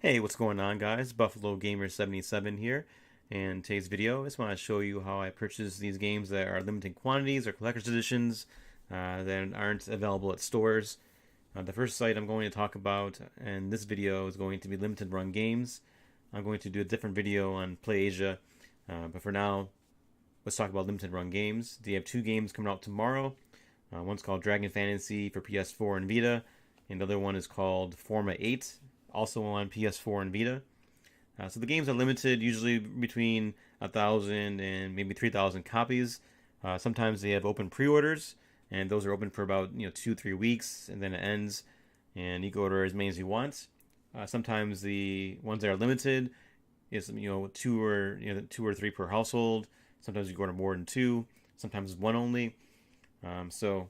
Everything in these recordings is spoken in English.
Hey, what's going on, guys? Buffalo Gamer 77 here. And today's video, I just want to show you how I purchase these games that are limited quantities or collector's editions that aren't available at stores. The first site I'm going to talk about in this video is going to be Limited Run Games. I'm going to do a different video on Play Asia, but for now, let's talk about Limited Run Games. They have two games coming out tomorrow. One's called Dragon Fantasy for PS4 and Vita, and the other one is called Forma 8, also on PS4 and Vita. So the games are limited, usually between 1,000 and maybe 3,000 copies. Sometimes they have open pre-orders, and those are open for about 2-3 weeks, and then it ends, and you can order as many as you want. Sometimes the ones that are limited is two or three per household. Sometimes you can order more than two. Sometimes one only. So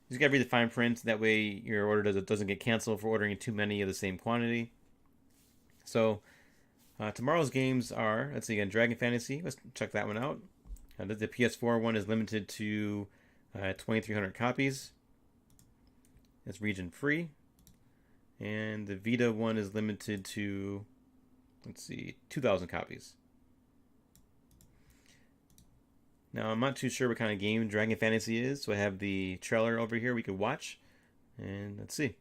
you just gotta read the fine print. That way your order doesn't get canceled for ordering too many of the same quantity. So tomorrow's games are, let's see again, Dragon Fantasy. Let's check that one out. The PS4 one is limited to 2,300 copies. It's region free. And the Vita one is limited to, let's see, 2,000 copies. Now, I'm not too sure what kind of game Dragon Fantasy is, so I have the trailer over here we could watch. And let's see.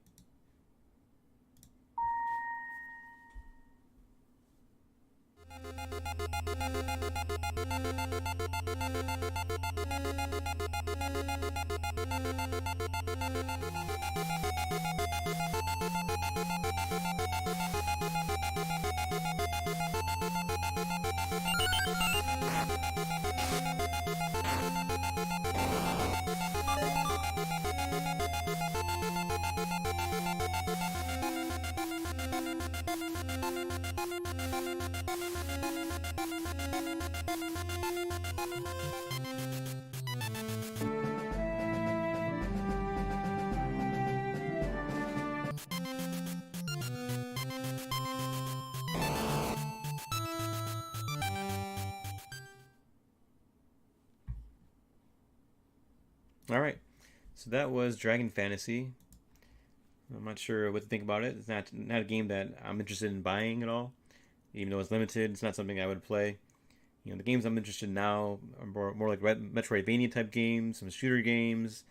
Alright, so that was Dragon Fantasy. I'm not sure what to think about it. It's not a game that I'm interested in buying at all. Even though it's limited, it's not something I would play. The games I'm interested in now are more like Metroidvania type games, some shooter games,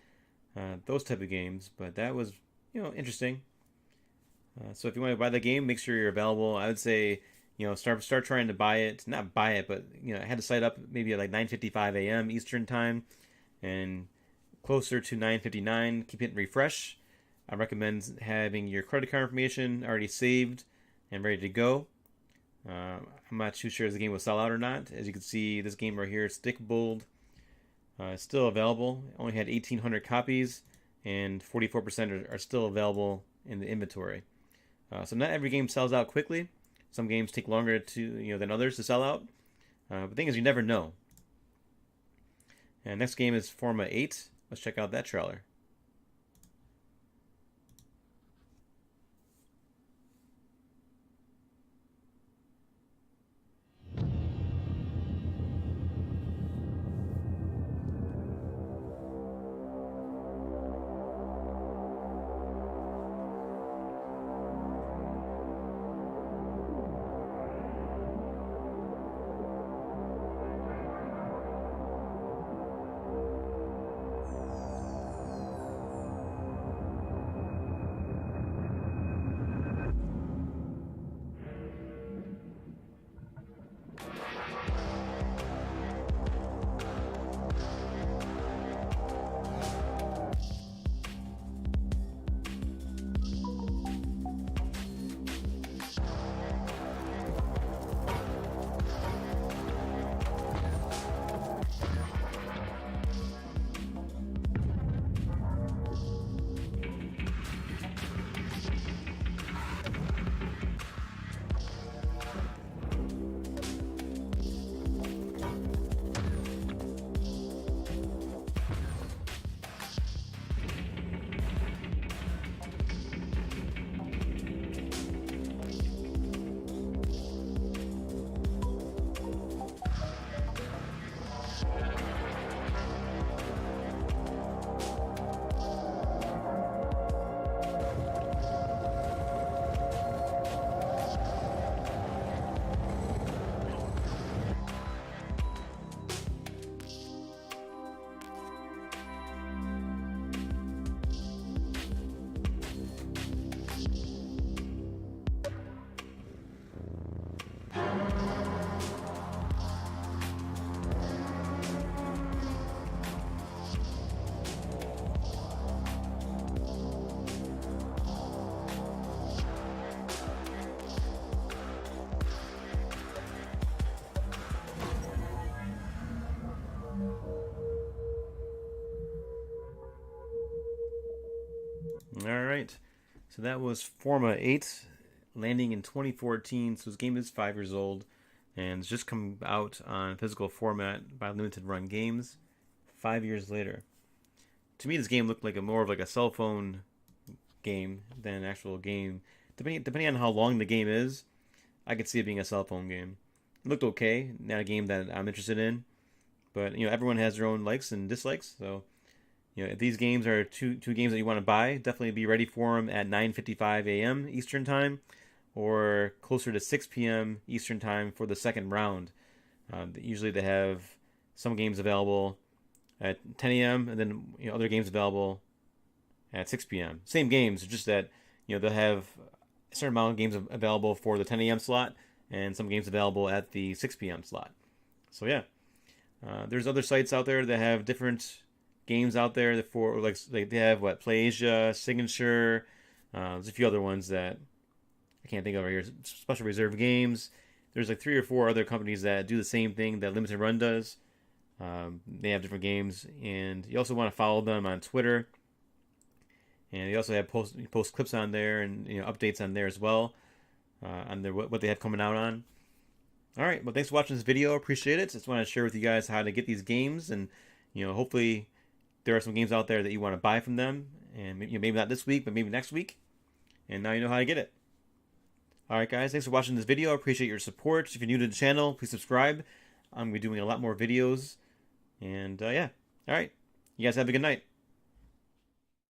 those type of games. But that was, interesting. So if you want to buy the game, make sure you're available. I would say, start trying to buy it. Not buy it, but I had to sign up maybe at like 9:55 a.m. Eastern time, and closer to 9:59, keep hitting refresh. I recommend having your credit card information already saved and ready to go. I'm not too sure if the game will sell out or not. As you can see, this game right here, Stick Bold, is still available. It only had 1,800 copies, and 44% are still available in the inventory. So not every game sells out quickly. Some games take longer than others to sell out. But the thing is, you never know. And next game is Forma 8. Let's check out that trailer. right. So that was Forma 8, landing in 2014. So this game is 5 years old, and it's just come out on physical format by Limited Run Games 5 years later. To me, this game looked like more of like a cell phone game than an actual game. Depending on how long the game is, I could see it being a cell phone game. It looked okay, not a game that I'm interested in, but everyone has their own likes and dislikes. So if these games are two games that you want to buy, definitely be ready for them at 9:55 a.m. Eastern time, or closer to 6 p.m. Eastern time for the second round. Usually they have some games available at 10 a.m. and then other games available at 6 p.m. Same games, just that they'll have a certain amount of games available for the 10 a.m. slot and some games available at the 6 p.m. slot. So yeah, there's other sites out there that have different games out there for like they have PlayAsia, Signature. There's a few other ones that I can't think of right here. Special Reserve Games. There's like 3 or 4 other companies that do the same thing that Limited Run does. They have different games, and you also want to follow them on Twitter. And they also have post clips on there and updates on there as well on their what they have coming out on. All right, well, thanks for watching this video. Appreciate it. Just want to share with you guys how to get these games, and hopefully there are some games out there that you want to buy from them, and maybe not this week, but maybe next week. And now you know how to get it. All right, guys, thanks for watching this video. Appreciate your support. If you're new to the channel, please subscribe. I'm gonna be doing a lot more videos, and yeah. All right, you guys have a good night.